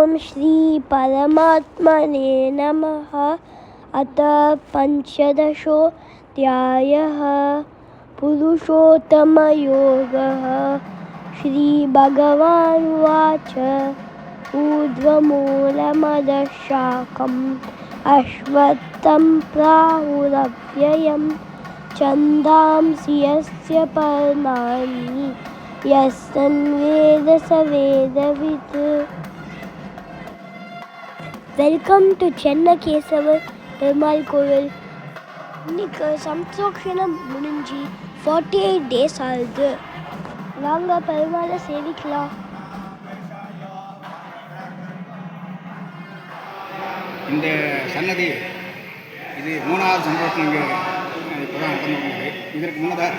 ॐ श्री परमात्मने नमः। अथ पञ्चदशोऽध्यायः। पुरुषोत्तमयोगः। श्रीभगवानुवाच ऊर्ध्वमूलमधःशाखम् अश्वत्थं प्राहुरव्ययं छन्दांसि यस्य पर्णानि यस्तन्वेद स वेदवित्. வெல்கம் டு சென்னகேசவர் பெருமாள் கோவில். இன்னைக்கு சம்சோக்ஷணம் முடிஞ்சு 48 days ஆகுது. வாங்க பெருமாளை சேவிக்கலாம். இந்த சன்னதி இது 3வது சம்பவம் இங்கே இப்போ தான் நடந்துள்ளது. இதற்கு முன்னதாக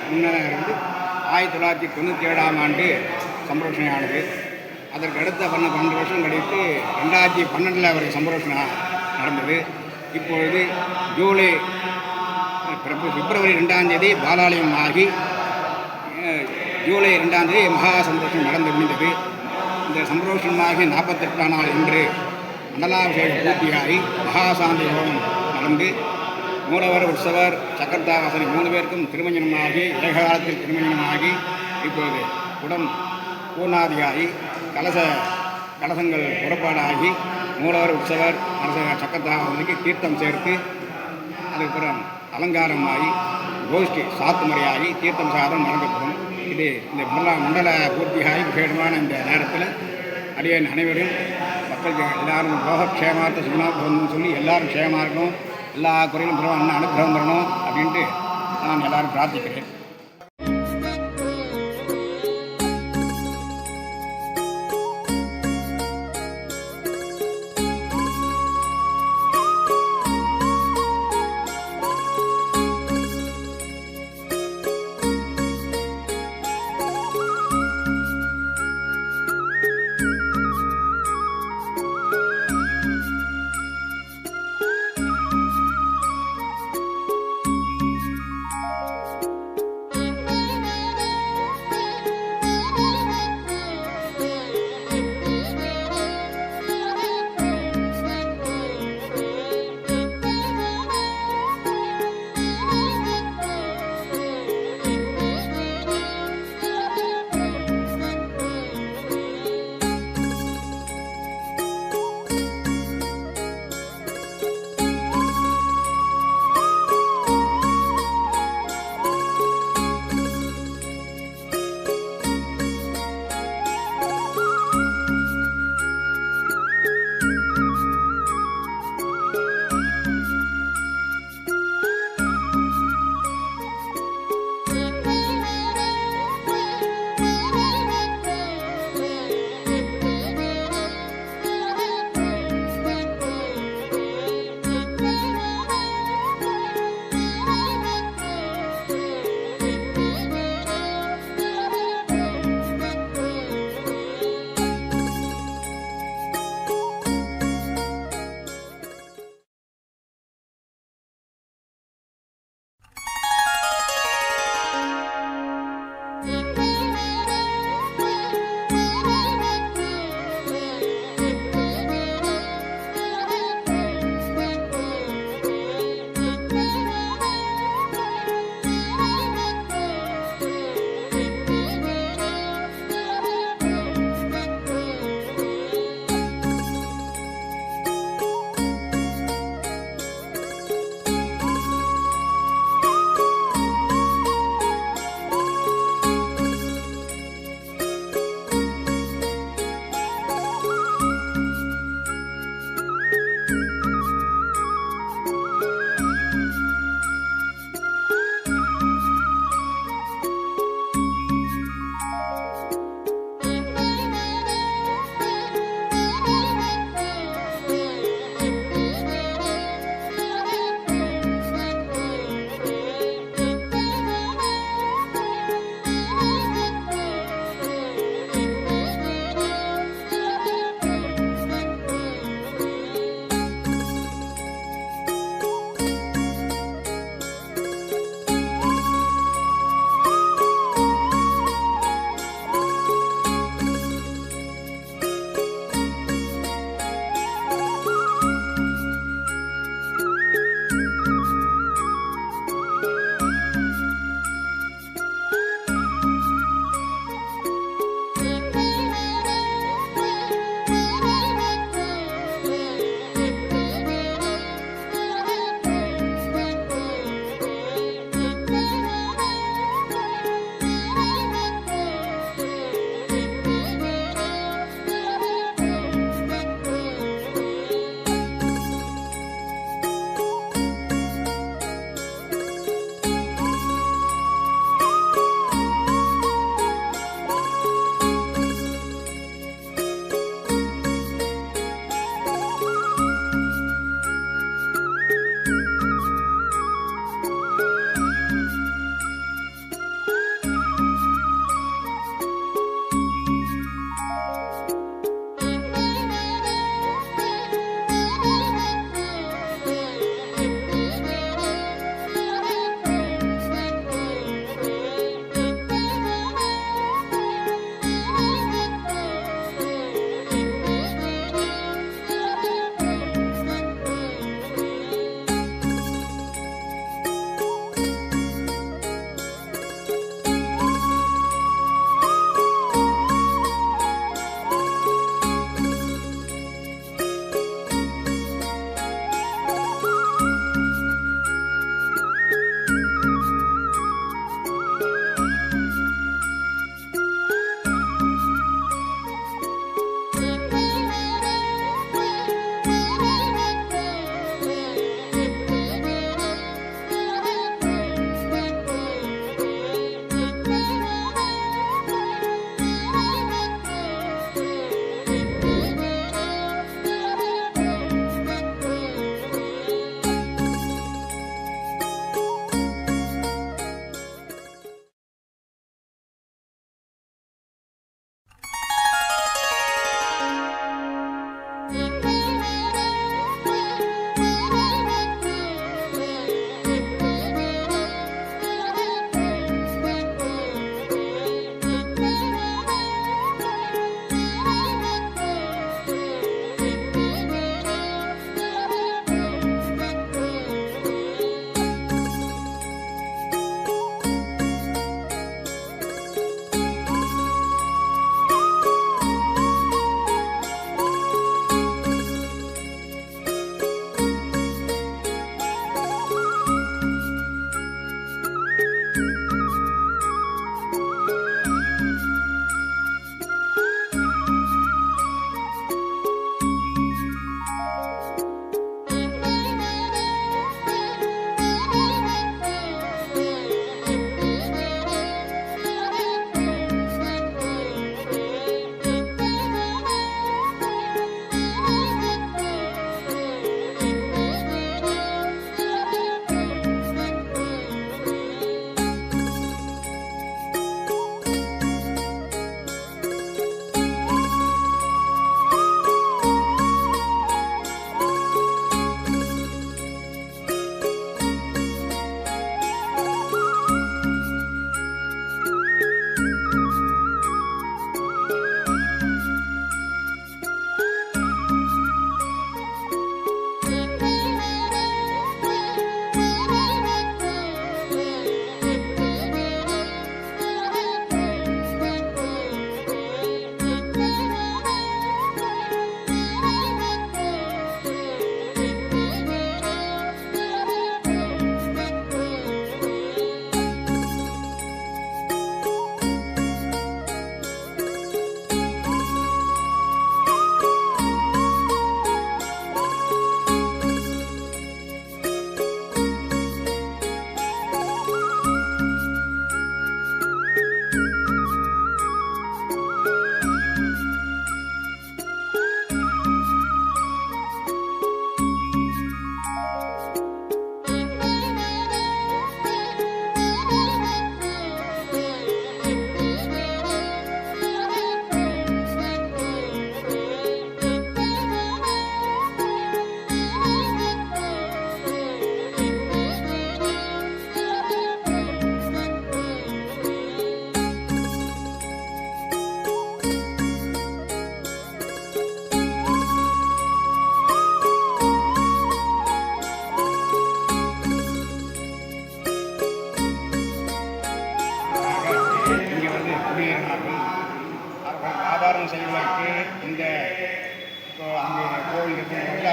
இருந்து 1997ஆம் ஆண்டு சம்பரோஷணை ஆனது. அதற்கு அடுத்த 12 வருஷம் கழித்து 2012 அவருக்கு சம்பரோஷணை நடந்தது. இப்பொழுது பிப்ரவரி 2ஆம் தேதி பாலாலயம் ஆகி ஜூலை 2ஆம் தேதி மகா சம்பரோஷணம் நடந்து முடிந்தது. இந்த சம்பரோஷணமாகி 48ஆம் நாள் இன்று மண்டலாபிஷேகம் பூர்த்தியாகி மகாசாந்தி யோகம் நடந்து மூலவர் உற்சவர் சக்கரதாவாசனை 3 பேருக்கும் திருமஞ்சனமாகி ஏகாலத்தில் திருமஞ்சனமாகி இப்போது குடம் பூர்ணாதியாகி கலசங்கள் புறப்பாடாகி மூலவர் உற்சவர் சக்கரதாவாசனுக்கு தீர்த்தம் சேர்த்து அதுக்கப்புறம் அலங்காரமாகி கோஷ்டி சாத்து முறையாகி தீர்த்தம் சாதம் நடக்கப்படும். இது இந்த மண்டல பூர்த்தியாகி விசேஷமான இந்த நேரத்தில் அடியேன் அனைவரும் மக்களுக்கு எல்லாரும் லோகக்ஷேமார்த்த சுகுணாபவன்னு சொல்லி எல்லாரும் க்ஷேமாக இருக்கணும், எல்லா குறையிலும் பெருமான் அனுகிரகம் வரணும் அப்படின்ட்டு நான் எல்லாரும் பிரார்த்திக்கிறேன்.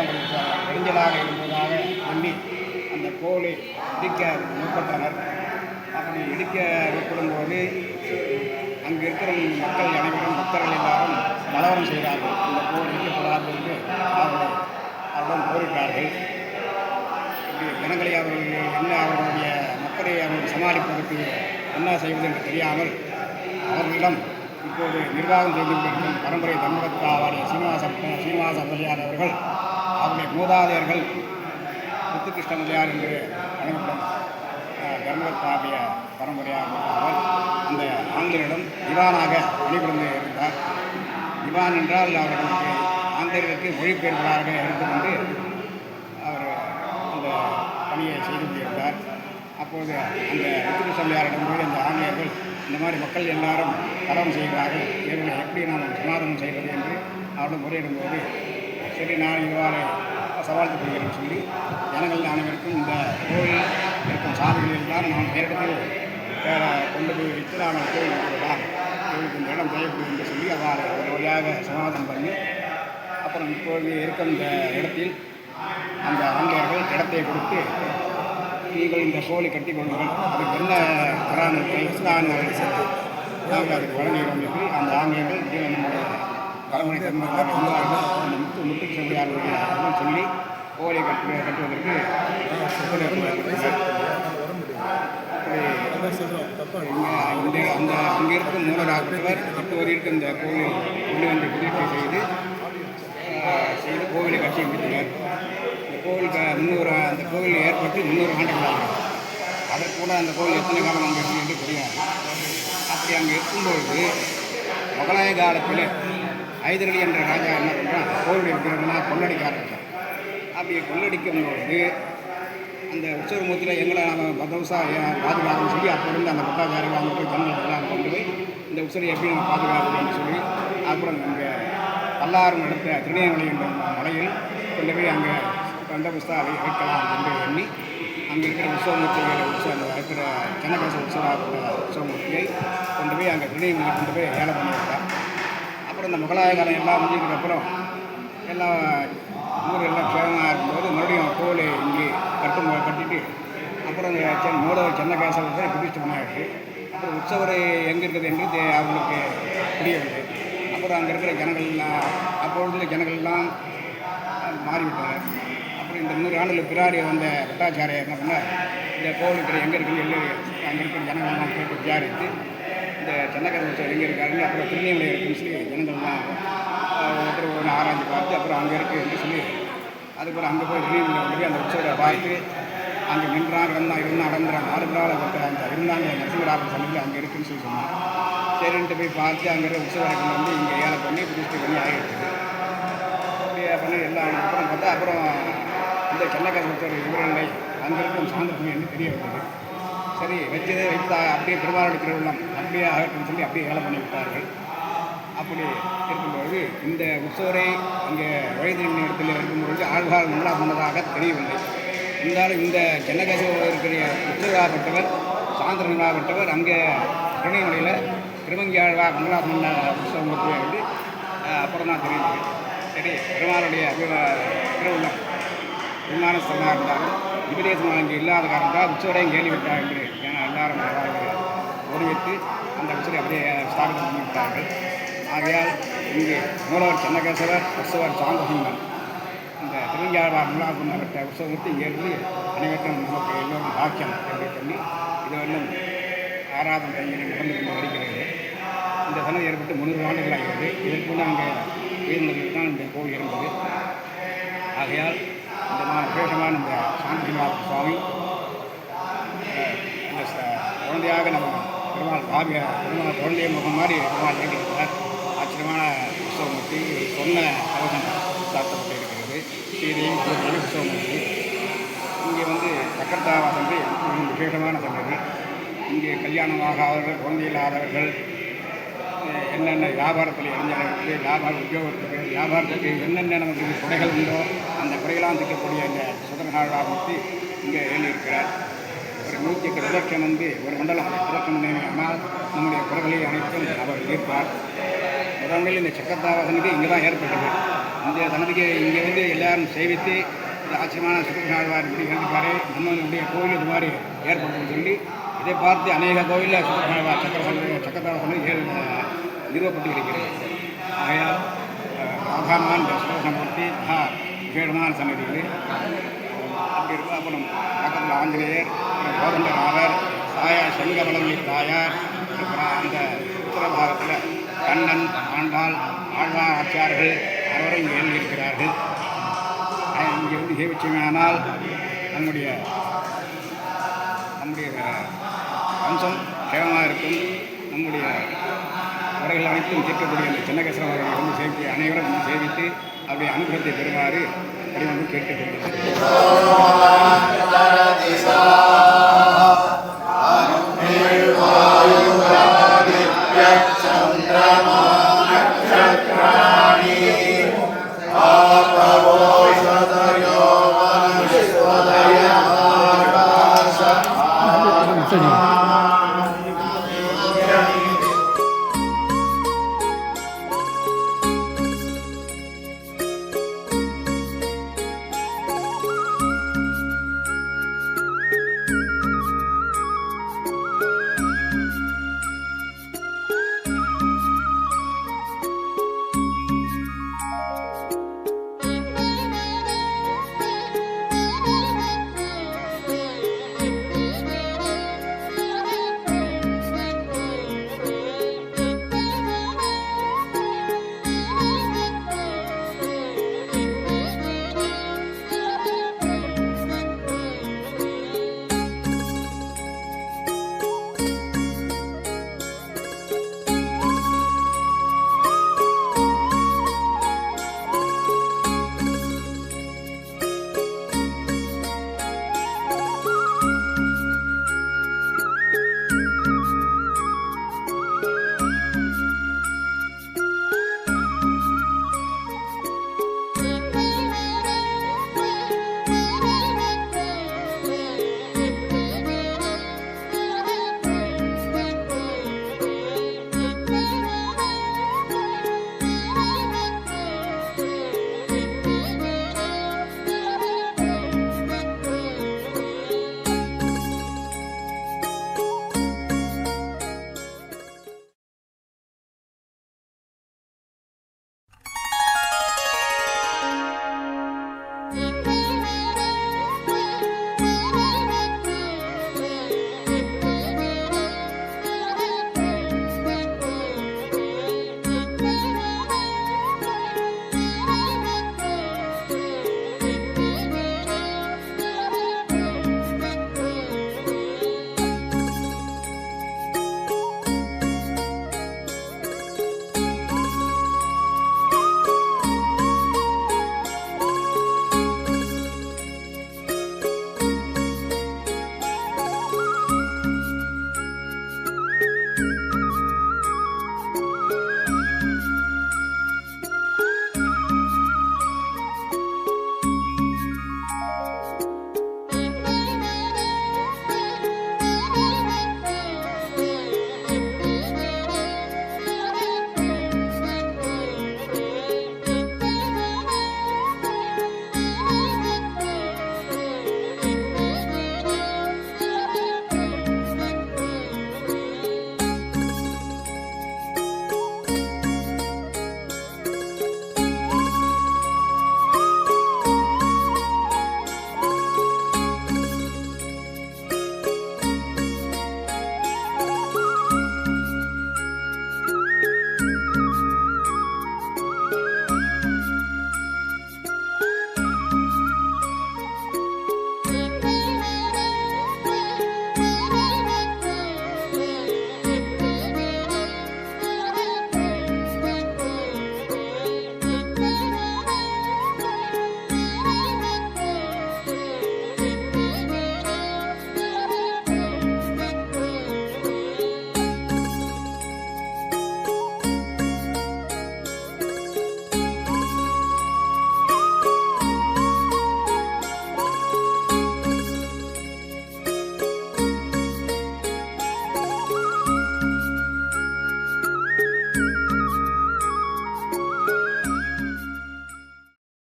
நெடுஞ்சலாக இருப்பதாக எண்ணி அந்த கோவிலை இடிக்க முற்பட்டனர். அப்படி இடிக்க முற்படும்போது அங்கு இருக்கிற மக்கள் அனைவரும் பக்தர்கள் எல்லாரும் கலவரம் செய்தார்கள். இந்த கோவில் இடிக்கப்படாது என்று அவருடன் போரிட்டார்கள். ஜனங்களை அவர்களுடைய மக்களை அவர்கள் சமாளிப்பதற்கு என்ன செய்வது என்று தெரியாமல் அவர்களிடம் இப்போது நிர்வாகம் செய்து கொண்டிருக்கும் பரம்பரை தர்மகர்த்தாவாகிய சீனிவாச முதலியார் அவர்கள் அவருடைய மூதாதையர்கள் முத்துகிருஷ்ண முதலியார் என்று வழங்கப்படும் தர்மகர்த்தாவிய பரம்பரையாக அவர் அந்த ஆங்கிலரிடம் திவானாக பணிபுரிந்து இருந்தார். திவான் என்றால் அவர்களுக்கு ஆந்திரர்களுக்கு மொழிபெயர்ப்பாளராக எடுத்துக்கொண்டு அவர் அந்த பணியை செய்து கொண்டிருந்தார். அப்போது அந்த முத்துகிருஷ்ணமையாரிடம் போய் அந்த ஆங்கிலேயர்கள் இந்த மாதிரி மக்கள் எல்லாரும் கலவரம் செய்கிறார்கள், இவர்களை எப்படி நாம் சமாதானம் செய்வது என்று அவரிடம் முறையிடும்போது சரி நான் இவ்வாறு சவால்த்து கொள்கிறேன் சொல்லி ஜனங்கள் அனைவருக்கும் இந்த கோவில் இருக்கும் சாமிகள் எல்லாம் நாம் நேரடியில் கொண்டு போய் வைத்து நாம் கோவில் கொடுக்கலாம், இவர்களுக்கு இந்த இடம் தேவைப்படும் என்று சொல்லி அவ்வாறு ஒரு வழியாக சமாதானம் பண்ணி அப்புறம் இப்போது இருக்கும் இந்த இடத்தில் அந்த ஆங்கிலேயர்கள் இடத்தை கொடுத்து நீங்கள் இந்த கோழி கட்டி கொள்ளுங்கள், அதுக்கு என்ன பராமரிப்பை இஸ்லாமியர்கள் சேர்த்து நாங்கள் அதுக்கு வழங்குகிறோம் என்று அந்த ஆங்கிலேயர்கள் நம்முடைய பரம்பரை தமிழர்கள் அந்த முத்துக்கு செல்வியாருடைய சொல்லி கோழி கட்டுவதற்கு அந்த அங்கே இருக்கும் மூலராகவர் இப்போது இருக்கும் இந்த கோவில் கொண்டு வந்து புதுப்பிப்பு செய்து கோவிலை கட்சி முடித்தனர். இந்த கோவிலுக்கு அந்த கோவில் ஏற்பட்டு 300 ஆண்டுகள் ஆகும். அதற்கு கூட அந்த கோவில் எத்தனை காலம் அங்கே இருக்கு என்று தெரியாது. அப்படி அங்கே இருக்கும்பொழுது முகலாய காலத்தில் ஐதரளி என்ற ராஜா என்ன பண்ணுறான், கோவில் இருக்கிறதுனா கொள்ளடிக்க ஆரம்பித்தார். அப்படி கொள்ளடிக்கும்பொழுது அந்த உற்சவமூர்த்தியில் எங்களை நம்ம பந்தோசாக பாதுகாக்கணும்னு சொல்லி அப்போ இருந்து அந்த பட்டாச்சாரம் அவங்க போய் ஜனங்கள் எல்லாம் கொண்டு போய் இந்த உற்சவரை எப்படி நம்ம பாதுகாக்கணும்னு சொல்லி அப்புறம் இங்கே பல்லாயிரம் எடுத்த திருநெல்வேலி என்ற மலையில் கொண்டு போய் அங்கே பந்தோபஸ்தாக வைக்கலாம் என்று எண்ணி அங்கே இருக்கிற உற்சவமூர்த்திகளை இருக்கிற சென்னகேச உற்சவமூர்த்தியை கொண்டு போய் அங்கே திருநெல்வேலி கொண்டு போய் ஏழை பண்ணியிருக்கார். அப்புறம் இந்த முகலாய காலம் எல்லாம் முடிஞ்சதுக்கப்புறம் எல்லாம் ஊரெல்லாம் க்ஷேமமாக இருக்கும்போது மறுபடியும் கோவிலை இங்கே கட்டிட்டு அப்புறம் மூடவர் சென்னகேசவத்தை பிரதிஷ்டை பண்ணியாச்சு. அப்புறம் உற்சவரை எங்கே இருக்குது என்று அவங்களுக்கு புரியவில்லை. அப்புறம் அங்கே இருக்கிற ஜனங்கள்லாம் அப்பொழுது ஜனங்கள்லாம் மாறிவிட்டனர். அப்புறம் இந்த 100 ஆண்டுகளுக்கு பின்னாடி வந்த பட்டாச்சாரியார் என்ன பண்ணார், இந்த கோவிலுக்கு எங்கே இருக்குன்னு எல்லோரும் அங்கே இருக்கிற ஜனங்கள்லாம் கேட்டு விசாரித்து இந்த சென்னகேச உற்சவர் எங்கே இருக்காருன்னு அப்புறம் திருநெல்வேலி இருக்குன்னு சொல்லி ஜனங்கள்லாம் ஒருத்தர் ஒன்று ஆராய்ச்சி பார்த்து அப்புறம் அங்கே இருக்குது என்று சொல்லி அதுக்கப்புறம் அங்கே போய் திருநெல்வேலியில் கொண்டு போய் அந்த உற்சவரை பார்த்து அங்கே நின்றான் இருந்தான் நடந்துறான் 4 நாள் அந்த இருந்தாங்க நரசிம்மராமன் சமையல் அங்கே இருக்குன்னு சொல்லி சொன்னாங்க. சரின்ட்டு போய் பார்த்து அங்கே இருக்கிற உற்சவரை கொண்டு வந்து இங்கே ஏழை பண்ணி புதுஷ்டி பண்ணி ஆகிடுச்சு. அப்படியே பண்ணி எல்லாம் அப்புறம் பார்த்தா அப்புறம் இந்த சென்னகேச உற்சவர் இவரில்லை அங்கே இருக்கும் சாந்தபூமி என்று தெரிய வந்தது. சரி வச்சதே வைத்தா அப்படியே பெருமாளுடைய திருவிழம் அப்படியே ஆகட்டும்னு சொல்லி அப்படியே ஏழை பண்ணி விட்டார்கள். அப்படி இருக்கும்பொழுது இந்த உற்சவரை அங்கே வயதின் இடத்தில் இருக்கும்பொழுது ஆழ்வார் நல்லா சொன்னதாக தெரியவில்லை. இருந்தாலும் இந்த சென்னகேசவர் இருக்கிற உற்சவராகப்பட்டவர் சாந்திரனாகப்பட்டவர் அங்கே திருநெல்வேலியில் திருமங்கியாழ்வா மங்களாசன உற்சவமூர்த்தியை வந்து அப்புறம் தான் தெரியுது. சரி பெருமாளுடைய திருவிழம் விமானஸ்தலமாக இருந்தாலும் விபதேசமாக இங்கே இல்லாத காரணத்தால் உற்சவரையும் கேள்விவிட்டார் என்று ஏன்னா எல்லாரும் ஒருவித்து அந்த உற்சவரை அப்படியே ஸ்தாபிதம் பண்ணிவிட்டார்கள். ஆகையால் இங்கு மூலவர் சென்னகேசவர் உற்சவர் சாந்தசிம்மன் இந்த திருவங்கியாழ்வார் மங்களாசன உற்சவமூர்த்தி இங்கே இருந்து அனைவருக்கும் நமக்கு எல்லோரும் பாக்கியம் என்று சொல்லி இதுவரையும் ஆராதனை கையில் நடந்து கொண்டு வருகிறது. இந்த சனது ஏற்பட்டு 300 ஆண்டுகள் ஆகிறது. இதற்குள்ள அங்கே உயர்ந்ததில் தான் இந்த கோவில் இருந்தது. ஆகையால் இந்த விசேஷமான இந்த சாந்திநாத சுவாமி இந்த குழந்தையாக நம்ம பெருமாள் பெருமாள் குழந்தைய முகம் மாதிரி பெருமாள் வேண்டியிருக்கிறார். ஆச்சரியமான உற்சவமூர்த்தி சொன்ன கவசம் சாத்தப்பட்டு இருக்கிறது. ஸ்ரீதேவி உற்சவமூர்த்தி இங்கே வந்து சக்கரத்தாவாசம் விசேஷமான சன்னதி. இங்கே கல்யாணமாகாதவர்கள் குழந்தை இல்லாதவர்கள் என்னென்ன வியாபாரத்தில் இளைஞர்களுக்கு வியாபார உத்தியோகத்துக்கு வியாபாரத்துக்கு என்னென்ன நமக்கு குறைகள் உண்டோ அந்த குறைகளாம் திக்கக்கூடிய இந்த சுதரநாழ்வாமூர்த்தி இங்கே எழுதியிருக்கிறார். ஒரு 108 லட்சம் வந்து ஒரு மண்டலம் பிரதட்சம் ஆனால் நம்முடைய குறைகளை அனைத்தும் அவர் தீர்ப்பார். முதன்மையில் இந்த சக்கரத்தாவ சன்னதி இங்கே தான் ஏற்பட்டது. இந்த சன்னதிக்கு இங்கே வந்து எல்லாரும் சேவித்து இந்த ஆச்சரியமான சுற்றுலாழ்வார் இப்படி இருக்காரு, நம்மளுடைய கோயில் இது மாதிரி ஏற்படுத்துன்னு சொல்லி இதை பார்த்து அநேக கோயிலில் சுற்றுலாழ்வார் சக்கரத்தாவ சன்னதி நிறுவப்பட்டு இருக்கிறது. ஆகையால் ராதாமான் சுரசமூர்த்தி மகா விசேஷமான சன்னதிகள் அப்படி இருக்கும். அப்புறம் பக்கத்தில் ஆஞ்சநேயர், கோதண்டராமர், தாயார் செங்கமலமி தாயார், அப்புறம் அந்த உத்தரபாகத்தில் கண்ணன், ஆண்டாள், ஆழ்வார் ஆச்சார்கள் அனைவரும் இங்கே எழுதியிருக்கிறார்கள். இங்கே வந்து சேவிச்சமையானால் நம்முடைய வம்சம் சேவமாக இருக்கும். நம்முடைய குறைகள் அனைத்தும் தீர்க்கக்கூடிய அந்த சின்னகேஸ்வரர் வந்து சேவித்து அனைவரும் வந்து சேவித்து அவருடைய அனுகிரகத்தை பெறுமாறு அப்படி வந்து கேட்டுக்கொள்கிறேன்.